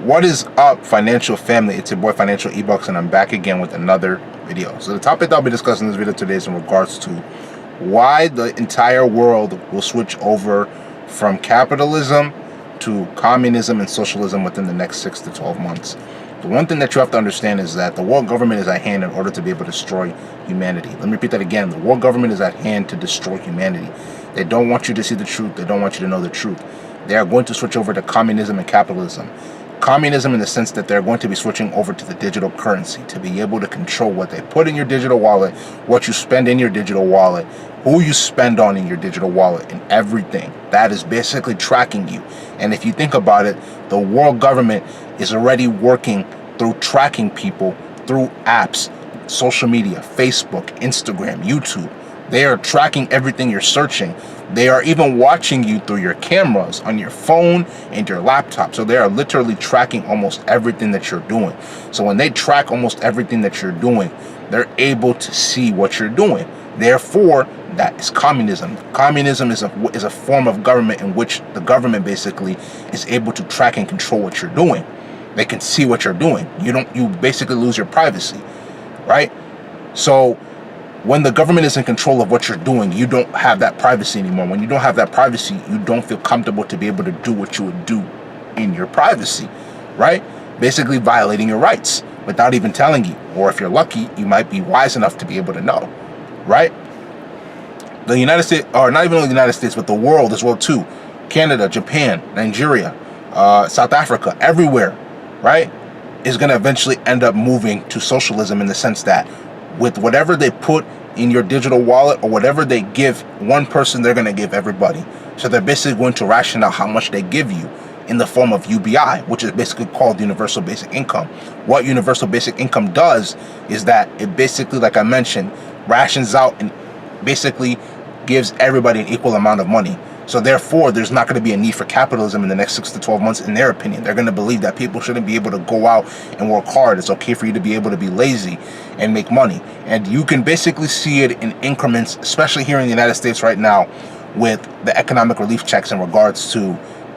What is up, financial family? It's your boy Financial eBucks, and I'm back again with another video. So the topic that I'll be discussing in this video today is in regards to why the entire world will switch over from capitalism to communism and socialism within the next 6 to 12 months. The one thing that you have to understand is that the world government is at hand in order to be able to destroy humanity. Let me repeat that again. The world government is at hand to destroy humanity. They don't want you to see the truth. They don't want you to know the truth. They are going to switch over to communism and capitalism. Communism in the sense that they're going to be switching over to the digital currency to be able to control what they put in your digital wallet, what you spend in your digital wallet, who you spend on in your digital wallet, and everything. That is basically tracking you. And if you think about it, the world government is already working through tracking people through apps, social media, Facebook, Instagram, YouTube. They are tracking everything you're searching. They are even watching you through your cameras on your phone and your laptop. So they are literally tracking almost everything that you're doing. So when they track almost everything that you're doing, they're able to see what you're doing. Therefore, that is communism. Communism is a form of government in which the government basically is able to track and control what you're doing. They can see what you're doing. You basically lose your privacy, right? So when the government is in control of what you're doing, you don't have that privacy anymore. When you don't have that privacy, you don't feel comfortable to be able to do what you would do in your privacy, right? Basically violating your rights without even telling you. Or if you're lucky, you might be wise enough to be able to know, right? The United States, or not even the United States, but the world as well too. Canada, Japan, Nigeria, South Africa, everywhere, right? Is going to eventually end up moving to socialism in the sense that with whatever they put in your digital wallet or whatever they give one person, they're going to give everybody. So they're basically going to ration out how much they give you in the form of UBI, which is basically called universal basic income. What universal basic income does is that it basically, like I mentioned, rations out and basically gives everybody an equal amount of money. So therefore, there's not going to be a need for capitalism in the next 6 to 12 months, in their opinion. They're going to believe that people shouldn't be able to go out and work hard. It's okay for you to be able to be lazy and make money. And you can basically see it in increments, especially here in the United States right now, with the economic relief checks in regards to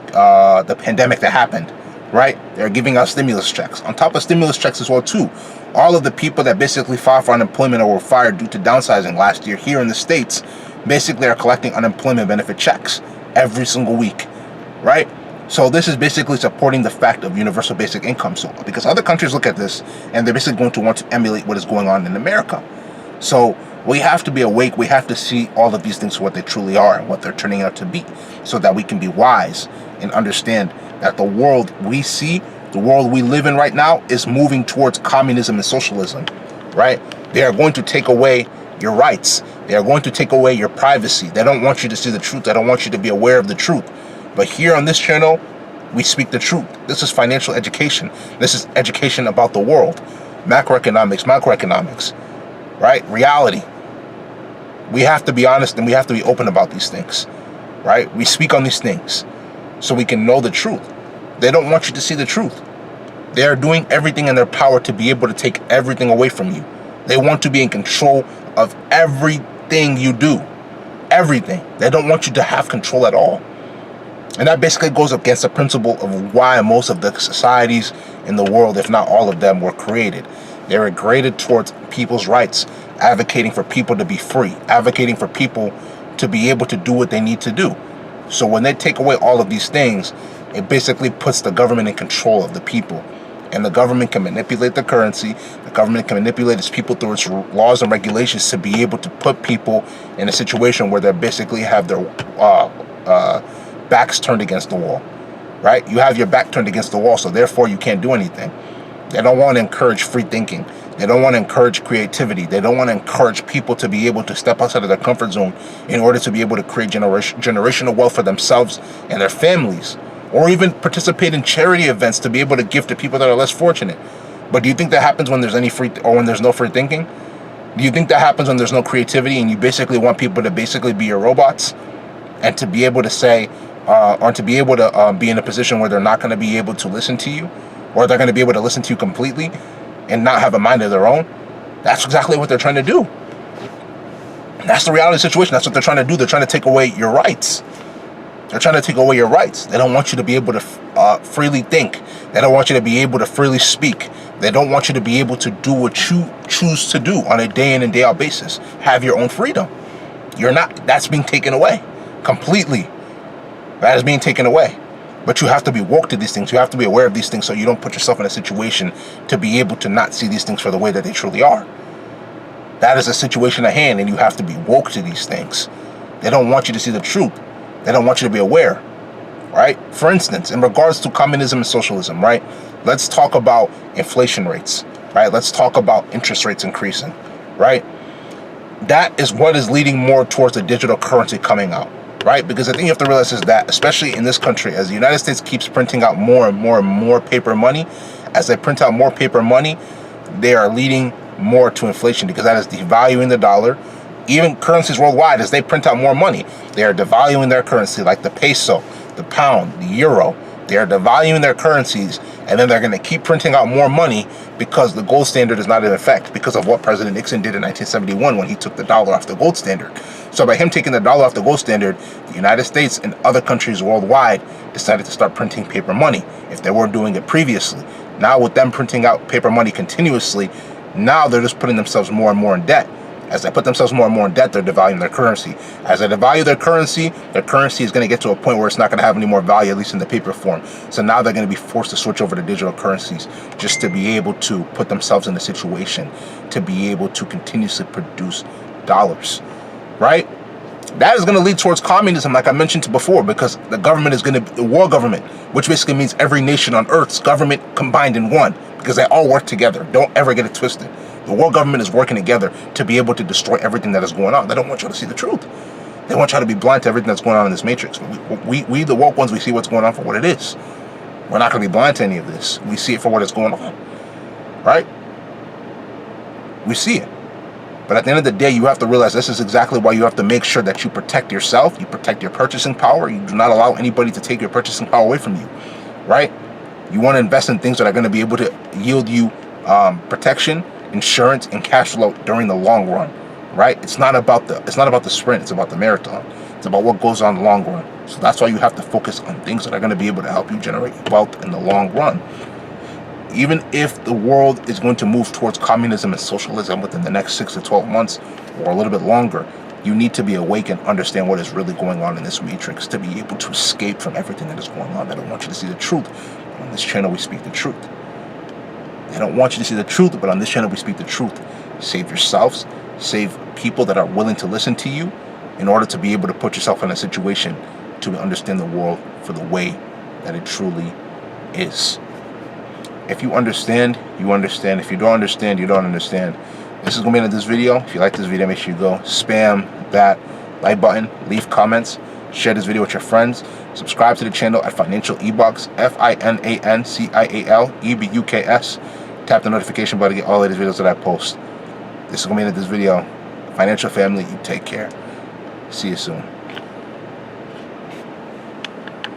the pandemic that happened, right? They're giving out stimulus checks. On top of stimulus checks as well, too, all of the people that basically filed for unemployment or were fired due to downsizing last year here in the States basically are collecting unemployment benefit checks every single week, right? So this is basically supporting the fact of universal basic income. So because other countries look at this and they're basically going to want to emulate what is going on in America. So we have to be awake. We have to see all of these things for what they truly are and what they're turning out to be, so that we can be wise and understand that the world we see, the world we live in right now, is moving towards communism and socialism, right? They are going to take away your rights. They are going to take away your privacy. They don't want you to see the truth. They don't want you to be aware of the truth. But here on this channel, we speak the truth. This is financial education. This is education about the world. Macroeconomics, microeconomics, right? Reality. We have to be honest and we have to be open about these things, right? We speak on these things so we can know the truth. They don't want you to see the truth. They are doing everything in their power to be able to take everything away from you. They want to be in control of everything you do. Everything. They don't want you to have control at all. And that basically goes against the principle of why most of the societies in the world, if not all of them, were created. They were created towards people's rights, advocating for people to be free, advocating for people to be able to do what they need to do. So when they take away all of these things, it basically puts the government in control of the people. And the government can manipulate the currency. The government can manipulate its people through its laws and regulations to be able to put people in a situation where they basically have their backs turned against the wall, right? You have your back turned against the wall, so therefore you can't do anything. They don't want to encourage free thinking. They don't want to encourage creativity. They don't want to encourage people to be able to step outside of their comfort zone in order to be able to create generational wealth for themselves and their families, or even participate in charity events to be able to give to people that are less fortunate. But do you think that happens when there's any free, or when there's no free thinking? Do you think that happens when there's no creativity and you basically want people to basically be your robots and to be able to say, or to be able to be in a position where they're not going to be able to listen to you, or they're going to be able to listen to you completely and not have a mind of their own? That's exactly what they're trying to do. That's the reality of the situation. That's what they're trying to do. They're trying to take away your rights. They're trying to take away your rights. They don't want you to be able to freely think. They don't want you to be able to freely speak. They don't want you to be able to do what you choose to do on a day in and day out basis. Have your own freedom. You're not. That's being taken away completely. That is being taken away. But you have to be woke to these things. You have to be aware of these things so you don't put yourself in a situation to be able to not see these things for the way that they truly are. That is a situation at hand, and you have to be woke to these things. They don't want you to see the truth. They don't want you to be aware, right? For instance, in regards to communism and socialism, right? Let's talk about inflation rates, right? Let's talk about interest rates increasing, right? That is what is leading more towards the digital currency coming out, right? Because the thing you have to realize is that, especially in this country, as the United States keeps printing out more and more and more paper money, as they print out more paper money, they are leading more to inflation, because that is devaluing the dollar. Even currencies worldwide, as they print out more money, they are devaluing their currency, like the peso, the pound, the euro. They are devaluing their currencies, and then they're going to keep printing out more money because the gold standard is not in effect, because of what President Nixon did in 1971 when he took the dollar off the gold standard. So by him taking the dollar off the gold standard, the United States and other countries worldwide decided to start printing paper money if they weren't doing it previously. Now with them printing out paper money continuously, now they're just putting themselves more and more in debt. As they put themselves more and more in debt, they're devaluing their currency. As they devalue their currency is going to get to a point where it's not going to have any more value, at least in the paper form. So now they're going to be forced to switch over to digital currencies just to be able to put themselves in a situation to be able to continuously produce dollars, right? That is going to lead towards communism, like I mentioned before, because the government is going to be a world government, which basically means every nation on Earth's government combined in one, because they all work together. Don't ever get it twisted. The world government is working together to be able to destroy everything that is going on. They don't want you to see the truth. They want you to be blind to everything that's going on in this matrix. We the woke ones, we see what's going on for what it is. We're not going to be blind to any of this. We see it for what is going on, right? We see it. But at the end of the day, you have to realize this is exactly why you have to make sure that you protect yourself, you protect your purchasing power, you do not allow anybody to take your purchasing power away from you, right? You want to invest in things that are going to be able to yield you protection, insurance, and cash flow during the long run, right? It's not about the sprint, it's about the marathon. It's about what goes on in the long run. So that's why you have to focus on things that are going to be able to help you generate wealth in the long run. Even if the world is going to move towards communism and socialism within the next 6 to 12 months or a little bit longer, you need to be awake and understand what is really going on in this matrix to be able to escape from everything that is going on. They don't want you to see the truth. On this channel, we speak the truth. They don't want you to see the truth, but on this channel, we speak the truth. Save yourselves, save people that are willing to listen to you in order to be able to put yourself in a situation to understand the world for the way that it truly is. If you understand, you understand. If you don't understand, you don't understand. This is going to be the end of this video. If you like this video, make sure you go spam that like button, leave comments, share this video with your friends, subscribe to the channel at Financial eBucks, FINANCIAL EBUKS. Tap the notification button to get all of these videos that I post. This is going to be the end of this video. Financial family, you take care. See you soon.